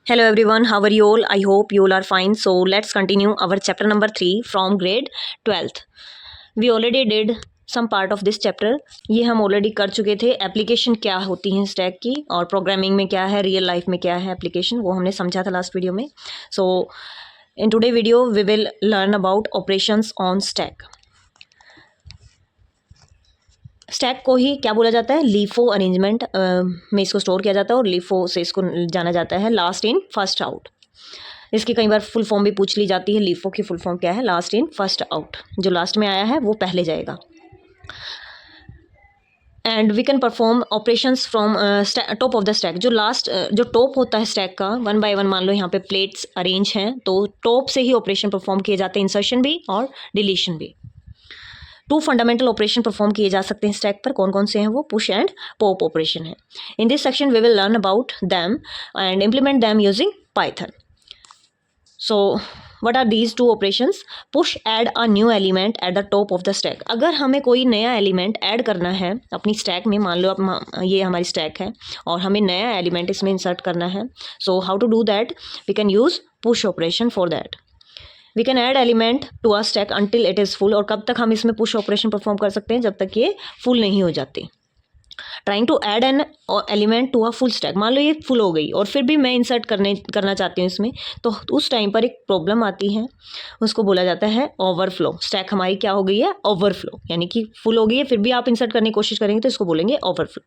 Hello everyone, how are you all? I hope you all are fine. So let's continue our chapter number 3 from grade 12th. We already did some part of this chapter. ये हम already कर चुके थे. Application क्या होती हैं stack की और प्रोग्रामिंग में क्या है, रियल लाइफ में क्या है एप्लीकेशन, वो हमने समझा था लास्ट वीडियो में. So in today video we will learn about operations on stack. Stack को ही क्या बोला जाता है, लीफो अरेंजमेंट में इसको स्टोर किया जाता है और लीफो से इसको जाना जाता है लास्ट इन फर्स्ट आउट. इसकी कई बार फुल फॉर्म भी पूछ ली जाती है. लीफो की फुल फॉर्म क्या है, लास्ट इन फर्स्ट आउट. जो लास्ट में आया है वो पहले जाएगा. And we can perform operations from top of the stack. जो लास्ट जो टॉप होता है स्टैक का, वन बाय वन मान लो यहाँ पे प्लेट्स अरेंज हैं तो टॉप से ही ऑपरेशन परफॉर्म किए जाते हैं, इंसर्शन भी और डिलीशन भी. 2 फंडामेंटल ऑपरेशन परफॉर्म किए जा सकते हैं स्टैक पर. कौन कौन से हैं वो, पुश एंड पॉप ऑपरेशन है. In this section we will learn about them and implement them using Python. So what are these 2 operations? Push add a new element at the top of the stack. अगर हमें कोई नया element add करना है अपनी stack में, मान लो ये हमारी स्टैक है और हमें नया एलिमेंट इसमें इंसर्ट करना है. So how to do that, we can use push operation for that. We can add element to a stack until it is full. और कब तक हम इसमें पुश ऑपरेशन परफॉर्म कर सकते हैं, जब तक ये फुल नहीं हो जाती. Trying to add an element to a full stack. मान लो ये फुल हो गई और फिर भी मैं इंसर्ट करना चाहती हूँ इसमें, तो उस टाइम पर एक प्रॉब्लम आती है, उसको बोला जाता है ओवरफ्लो. स्टैक हमारी क्या हो गई है, ओवरफ्लो, यानी कि फुल हो गई है फिर भी आप इंसर्ट करने की कोशिश करेंगे तो इसको बोलेंगे overflow.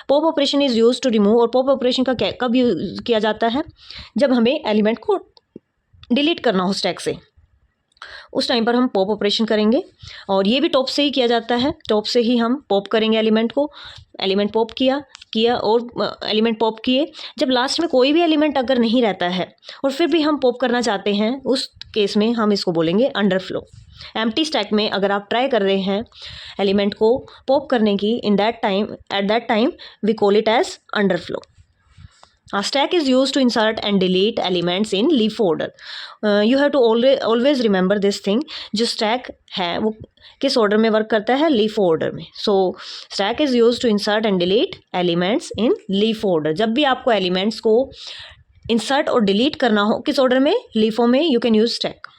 Pop operation is use to remove. और पॉप ऑपरेशन का कब यूज किया जाता है, जब हमें एलिमेंट को डिलीट करना हो स्टैक से, उस टाइम पर हम पॉप ऑपरेशन करेंगे. और ये भी टॉप से ही किया जाता है, टॉप से ही हम पॉप करेंगे एलिमेंट को. एलिमेंट पॉप किया और एलिमेंट पॉप किए. जब लास्ट में कोई भी एलिमेंट अगर नहीं रहता है और फिर भी हम पॉप करना चाहते हैं, उस केस में हम इसको बोलेंगे अंडरफ्लो. एम्प्टी स्टैक में अगर आप ट्राई कर रहे हैं एलिमेंट को पॉप करने की, at that time we call it as underflow. A stack is used to insert and delete elements in leaf order. You have to always remember this thing. जो stack है वो किस order में work करता है, leaf order में. So stack is used to insert and delete elements in leaf order. जब भी आपको elements को insert और delete करना हो किस order में, leaf में, you can use stack.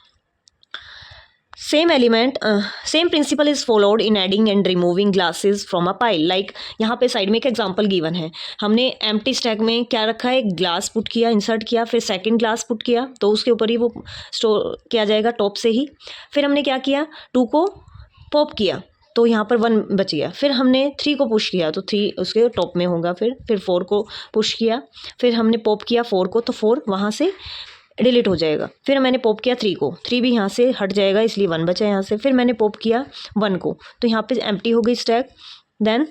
Same principle is followed in adding and removing glasses from a pile. Like यहाँ पे साइड में एक एग्जांपल गिवन है. हमने एम्प्टी स्टैक में क्या रखा है, ग्लास पुट किया, इंसर्ट किया, फिर सेकंड ग्लास पुट किया, तो उसके ऊपर ही वो स्टोर किया जाएगा टॉप से ही. फिर हमने क्या किया, 2 को पॉप किया तो यहाँ पर 1 बच गया. फिर हमने 3 को पुश किया तो 3 उसके टॉप में होगा. फिर 4 को पुश किया, फिर हमने पॉप किया 4 को तो 4 वहाँ से डिलीट हो जाएगा. फिर मैंने पॉप किया 3 को, 3 भी यहाँ से हट जाएगा इसलिए 1 बचा यहाँ से. फिर मैंने पॉप किया 1 को तो यहाँ पे एम्प्टी हो गई स्टैक. देन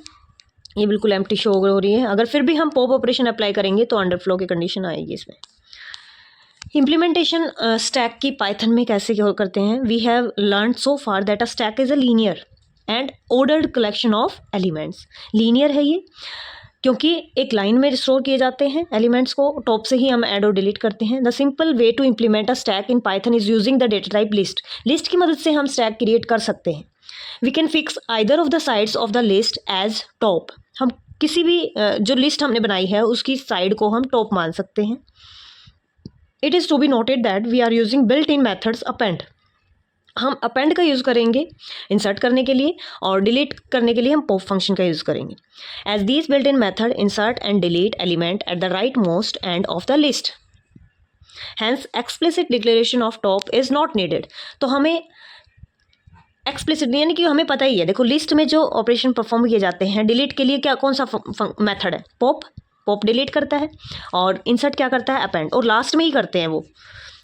ये बिल्कुल एम्प्टी शो हो रही है. अगर फिर भी हम पॉप ऑपरेशन अप्लाई करेंगे तो अंडरफ्लो की कंडीशन आएगी इसमें. इम्प्लीमेंटेशन स्टैक की पाइथन में कैसे करते हैं, we have learn so far that a stack is a linear and ordered collection of elements. Linear है ये क्योंकि एक लाइन में स्टोर किए जाते हैं एलिमेंट्स को, टॉप से ही हम ऐड और डिलीट करते हैं. The simple way to implement a stack in Python is using the data type list. List की मदद से हम स्टैक क्रिएट कर सकते हैं. We can fix either of the sides of the list as top. हम किसी भी जो लिस्ट हमने बनाई है उसकी साइड को हम टॉप मान सकते हैं. It is to be noted that we are using built in methods append. हम अपेंड का यूज़ करेंगे इंसर्ट करने के लिए और डिलीट करने के लिए हम पॉप फंक्शन का यूज़ करेंगे. As these built in method insert and delete element at the right most end of the list. Hence explicit declaration of top is not needed. तो हमें एक्सप्लिसिट यानी कि हमें पता ही है, देखो लिस्ट में जो ऑपरेशन परफॉर्म किए जाते हैं, डिलीट के लिए क्या कौन सा मेथड है, पॉप डिलीट करता है और इंसर्ट क्या करता है, अपेंड, और लास्ट में ही करते हैं वो.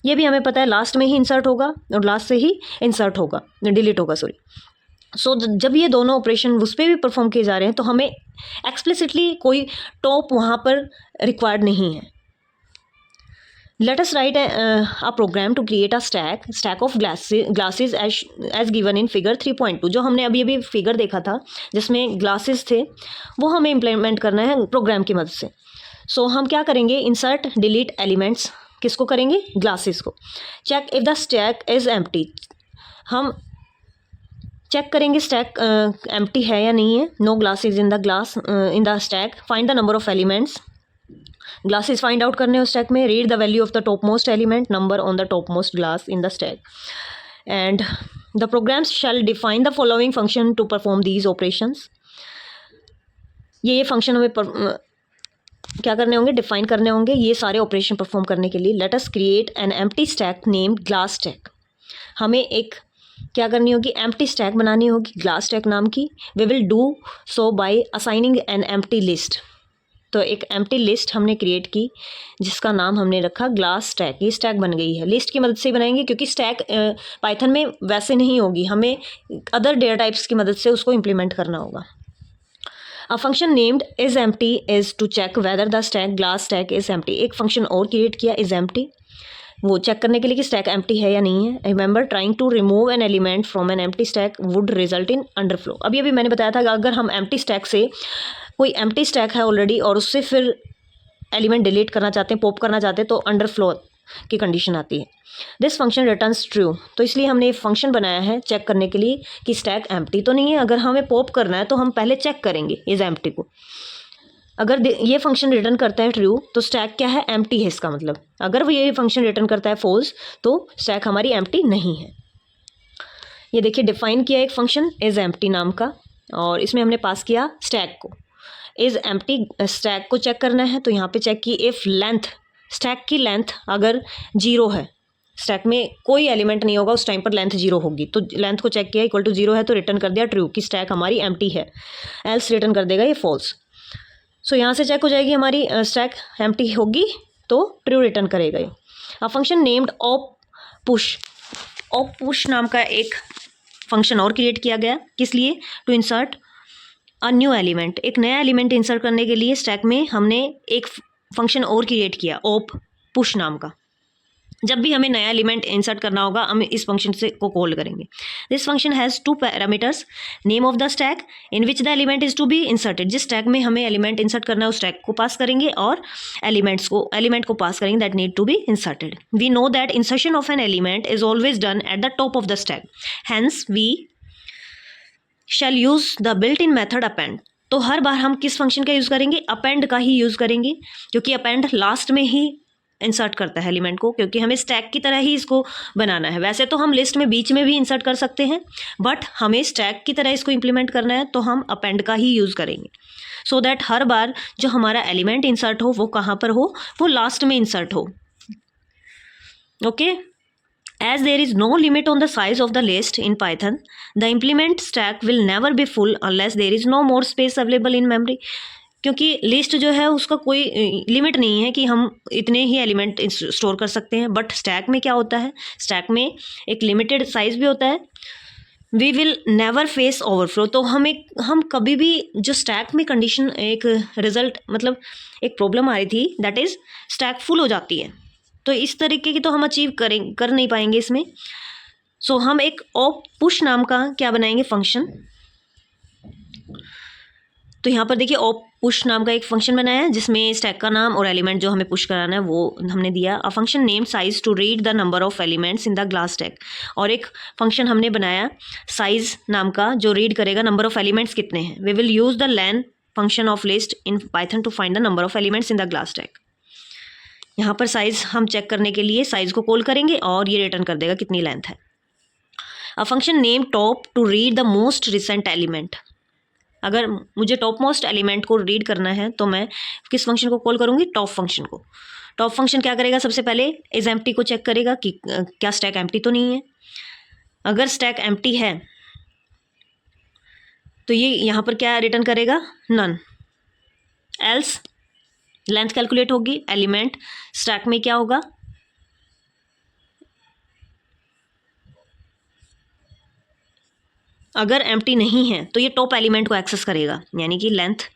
ये भी हमें पता है लास्ट में ही इंसर्ट होगा और लास्ट से ही इंसर्ट होगा, डिलीट होगा सॉरी. सो जब ये दोनों ऑपरेशन उस पर भी परफॉर्म किए जा रहे हैं तो हमें एक्सप्लिसिटली कोई टॉप वहाँ पर रिक्वायर्ड नहीं है. Let us write a program to create a stack of glasses as given in figure 3.2. जो हमने अभी फिगर देखा था जिसमें ग्लासेस थे, वो हमें इम्प्लीमेंट करना है प्रोग्राम की मदद से. सो हम क्या करेंगे, इंसर्ट डिलीट एलिमेंट्स किसको करेंगे, ग्लासेस को. Check if the stack is empty. हम चेक करेंगे स्टैक एम्प्टी है या नहीं है. No glasses in the stack. Find the number of elements glasses find out करने हो स्टैक में, read the value of the top most element, number on the top most glass in the stack, and the programs shall define the following function to perform these operations. ये function हमें क्या करने होंगे, define करने होंगे ये सारे operation perform करने के लिए। Let us create an empty stack named glass stack. हमें एक क्या करनी होगी, एम्प्टी स्टैक बनानी होगी ग्लास स्टैक नाम की। We will do so by assigning an empty list. तो एक एम्प्टी लिस्ट हमने क्रिएट की जिसका नाम हमने रखा ग्लास स्टैक। ये स्टैक बन गई है, लिस्ट की मदद से बनाएंगे क्योंकि स्टैक पाइथन में वैसे नहीं होगी, हमें अदर डेटा टाइप्स की मदद से उसको इम्प्लीमेंट करना होगा। A function named isEmpty is to check whether the stack glass stack is empty। एक फंक्शन और क्रिएट किया isEmpty, वो चेक करने के लिए कि स्टैक एम्प्टी है या नहीं है। Remember trying to remove an element from an empty stack would result in underflow. अभी मैंने बताया था कि अगर हम एम्प्टी स्टैक से, कोई एम्प्टी स्टैक है ऑलरेडी और उससे फिर एलिमेंट डिलीट करना चाहते हैं, पॉप करना चाहते हैं, तो अंडरफ्लो की कंडीशन आती है। This function returns true. तो इसलिए हमने फंक्शन बनाया है चेक करने के लिए कि स्टैक एम्प्टी तो नहीं है। अगर हमें पॉप करना है तो हम पहले चेक करेंगे इस एम्प्टी को। अगर ये फंक्शन रिटर्न करता है ट्रू तो स्टैक क्या है, एम्प्टी है इसका मतलब। अगर वो ये फंक्शन रिटर्न करता है फॉल्स तो स्टैक हमारी एम्प्टी नहीं है। ये देखिए डिफाइन किया एक फंक्शन इज एम्प्टी नाम का, और इसमें हमने पास किया स्टैक को। इज एम्प्टी स्टैक को चेक करना है तो यहाँ पे चेक की इफ लेंथ, स्टैक की लेंथ अगर 0 है, स्टैक में कोई एलिमेंट नहीं होगा उस टाइम पर लेंथ 0 होगी, तो लेंथ को चेक किया इक्वल टू 0 है तो रिटर्न कर दिया ट्रू कि स्टैक हमारी एम्प्टी है। एल्स रिटर्न कर देगा ये फॉल्स। सो यहाँ से चेक हो जाएगी हमारी स्टैक एम्प्टी होगी तो ट्रू रिटर्न करेगा ये। अब फंक्शन नेम्ड ऑप पुश नाम का एक फंक्शन और क्रिएट किया गया, किस लिए, to insert a new element. एक नया एलिमेंट इंसर्ट करने के लिए स्टैक में हमने एक फंक्शन और क्रिएट किया ऑप पुश नाम का। जब भी हमें नया एलिमेंट इंसर्ट करना होगा हम इस फंक्शन से को कॉल करेंगे। This function has 2 parameters, name of the stack in which the element is to be inserted. जिस स्टैक में हमें एलिमेंट इंसर्ट करना है उस स्टैक को पास करेंगे, और एलिमेंट को पास करेंगे that need to be inserted. We know that insertion of an element is always done at the top of the stack, hence we shall use the built in method append. तो हर बार हम किस function का use करेंगे, append का ही use करेंगे, क्योंकि append last में ही इंसर्ट करता है एलिमेंट को, क्योंकि हमें स्टैक की तरह ही इसको बनाना है। वैसे तो हम लिस्ट में बीच में भी इंसर्ट कर सकते हैं, बट हमें स्टैक की तरह इसको इम्प्लीमेंट करना है तो हम अपेंड का ही यूज़ करेंगे, सो दैट हर बार जो हमारा एलिमेंट इंसर्ट हो वो कहाँ पर हो, वो लास्ट में इंसर्ट हो। Okay, as there is no limit on the size of the list in Python, the implement stack will never be full unless there is no more space available in memory। क्योंकि list जो है उसका कोई limit नहीं है कि हम इतने ही एलिमेंट स्टोर कर सकते हैं, बट स्टैक में क्या होता है, स्टैक में एक लिमिटेड साइज भी होता है। We will never face overflow. तो हम कभी भी जो स्टैक में कंडीशन एक रिजल्ट मतलब एक प्रॉब्लम आ रही थी, दैट इज़ स्टैक फुल हो जाती है, तो इस तरीके की तो हम अचीव कर नहीं पाएंगे इसमें। सो हम एक ऑप पुश नाम का क्या बनाएंगे फंक्शन। तो यहाँ पर देखिए ऑप पुश नाम का एक फंक्शन बनाया है जिसमें स्टैक का नाम और एलिमेंट जो हमें पुश कराना है वो हमने दिया। A function name size to read the number of elements in the glass stack. और एक फंक्शन हमने बनाया साइज नाम का जो रीड करेगा नंबर ऑफ एलिमेंट्स कितने हैं। We will use the len function of list in Python to find the number of elements in the glass stack. यहाँ पर साइज़ हम चेक करने के लिए साइज़ को कॉल करेंगे और ये रिटर्न कर देगा कितनी लेंथ है। A function name top to read the most recent element. अगर मुझे टॉप मोस्ट एलिमेंट को रीड करना है तो मैं किस फंक्शन को कॉल करूँगी, टॉप फंक्शन को। टॉप फंक्शन क्या करेगा, सबसे पहले इज एम्प्टी को चेक करेगा कि क्या स्टैक एम्प्टी तो नहीं है। अगर स्टैक एम्प्टी है तो ये यहाँ पर क्या रिटर्न करेगा, नन। एल्स लेंथ कैलकुलेट होगी, एलिमेंट स्टैक में क्या होगा, अगर एम्प्टी नहीं है तो ये टॉप एलिमेंट को एक्सेस करेगा, यानी कि length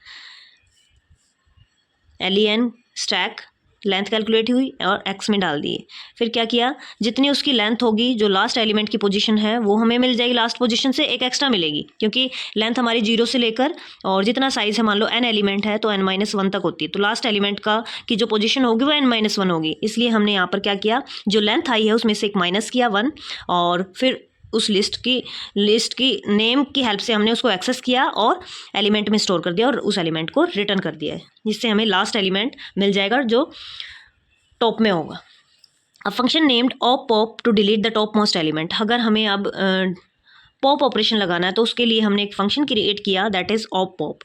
len stack length calculate हुई और एक्स में डाल दिए। फिर क्या किया, जितनी उसकी लेंथ होगी जो लास्ट एलिमेंट की पोजीशन है वो हमें मिल जाएगी, लास्ट पोजीशन से एक एक्स्ट्रा मिलेगी, क्योंकि लेंथ हमारी 0 से लेकर और जितना साइज है मान लो n एलिमेंट है तो n-1 तक होती है, तो लास्ट एलिमेंट का की जो पोजीशन होगी वो n-1 होगी। इसलिए हमने यहाँ पर क्या किया, जो लेंथ आई है उसमें से एक माइनस किया 1 और फिर उस लिस्ट की नेम की हेल्प से हमने उसको एक्सेस किया और एलिमेंट में स्टोर कर दिया और उस एलिमेंट को रिटर्न कर दिया है, जिससे हमें लास्ट एलिमेंट मिल जाएगा जो टॉप में होगा। A function named op pop to delete the top most element. अगर हमें अब पॉप ऑपरेशन लगाना है तो उसके लिए हमने एक फंक्शन क्रिएट किया, that is op pop.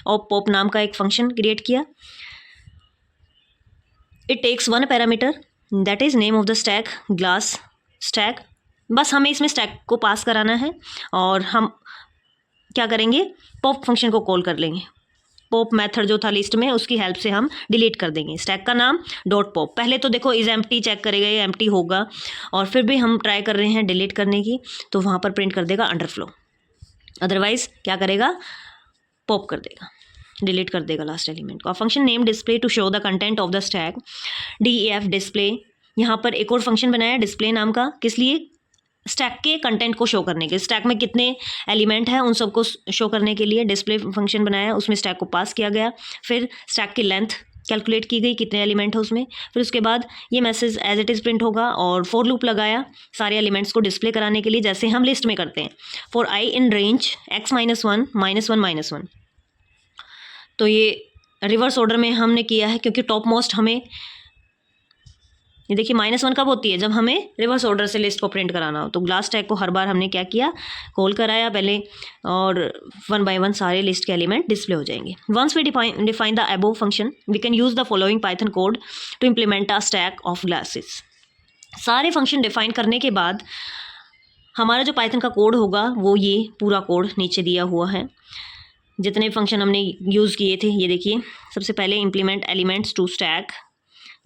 Op pop नाम का एक फंक्शन क्रिएट किया। It takes one parameter, that is name of the stack, glass stack. बस हमें इसमें स्टैक को पास कराना है और हम क्या करेंगे, पॉप फंक्शन को कॉल कर लेंगे। पॉप मेथड जो था लिस्ट में, उसकी हेल्प से हम डिलीट कर देंगे स्टैक का नाम डॉट पॉप। पहले तो देखो इज एम्प्टी चेक करेगा, ये एम्प्टी होगा, और फिर भी हम ट्राई कर रहे हैं डिलीट करने की, तो वहाँ पर प्रिंट कर देगा अंडरफ्लो। अदरवाइज क्या करेगा, पॉप कर देगा, डिलीट कर देगा लास्ट एलिमेंट को। Function name display to show the content of the stack, DEF display. यहाँ पर एक और फंक्शन बनाया डिस्प्ले नाम का, किस लिए, स्टैक के कंटेंट को शो करने के, स्टैक में कितने एलिमेंट हैं उन सबको शो करने के लिए डिस्प्ले फंक्शन बनाया, उसमें स्टैक को पास किया गया। फिर स्टैक की लेंथ कैलकुलेट की गई, कितने एलिमेंट है उसमें। फिर उसके बाद ये message as it is print होगा और फॉर लूप लगाया सारे एलिमेंट्स को डिस्प्ले कराने के लिए, जैसे हम लिस्ट में करते हैं। For i in range x-1 -1 -1। तो ये रिवर्स ऑर्डर में हमने किया है, क्योंकि टॉप मोस्ट हमें, ये देखिए -1 कब होती है, जब हमें रिवर्स ऑर्डर से लिस्ट को प्रिंट कराना हो। तो ग्लास टैग को हर बार हमने क्या किया, कॉल कराया पहले, और 1 बाय 1 सारे लिस्ट के एलिमेंट डिस्प्ले हो जाएंगे। Once we define the above function we can use the following Python code to implement a stack of glasses. सारे फंक्शन डिफाइन करने के बाद हमारा जो पाइथन का कोड होगा वो ये पूरा कोड नीचे दिया हुआ है। जितने फंक्शन हमने यूज़ किए थे ये देखिए। सबसे पहले implement elements to stack,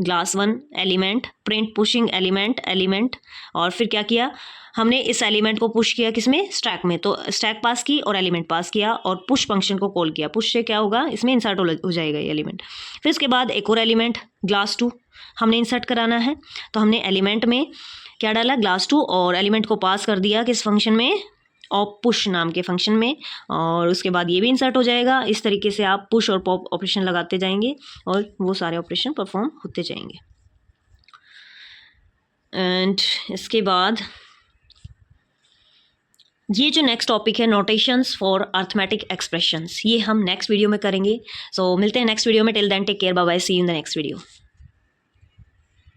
glass 1 element, print pushing element, और फिर क्या किया हमने, इस एलिमेंट को पुश किया किसमें, स्टैक में। तो स्टैक पास की और एलिमेंट पास किया और पुश फंक्शन को कॉल किया। पुश से क्या होगा, इसमें इंसर्ट हो जाएगा ये एलिमेंट। फिर उसके बाद एक और एलिमेंट ग्लास 2 हमने इंसर्ट कराना है, तो हमने एलिमेंट में क्या डाला, ग्लास 2, और एलिमेंट को पास कर दिया किस फंक्शन में, ऑप पुश नाम के फंक्शन में, और उसके बाद ये भी इंसर्ट हो जाएगा। इस तरीके से आप पुश और पॉप ऑपरेशन लगाते जाएंगे और वो सारे ऑपरेशन परफॉर्म होते जाएंगे। एंड इसके बाद ये जो नेक्स्ट टॉपिक है, नोटेशंस फॉर अर्थमेटिक एक्सप्रेशंस, ये हम नेक्स्ट वीडियो में करेंगे। सो मिलते हैं नेक्स्ट वीडियो में। Till then take care, bye bye, see you in the next video.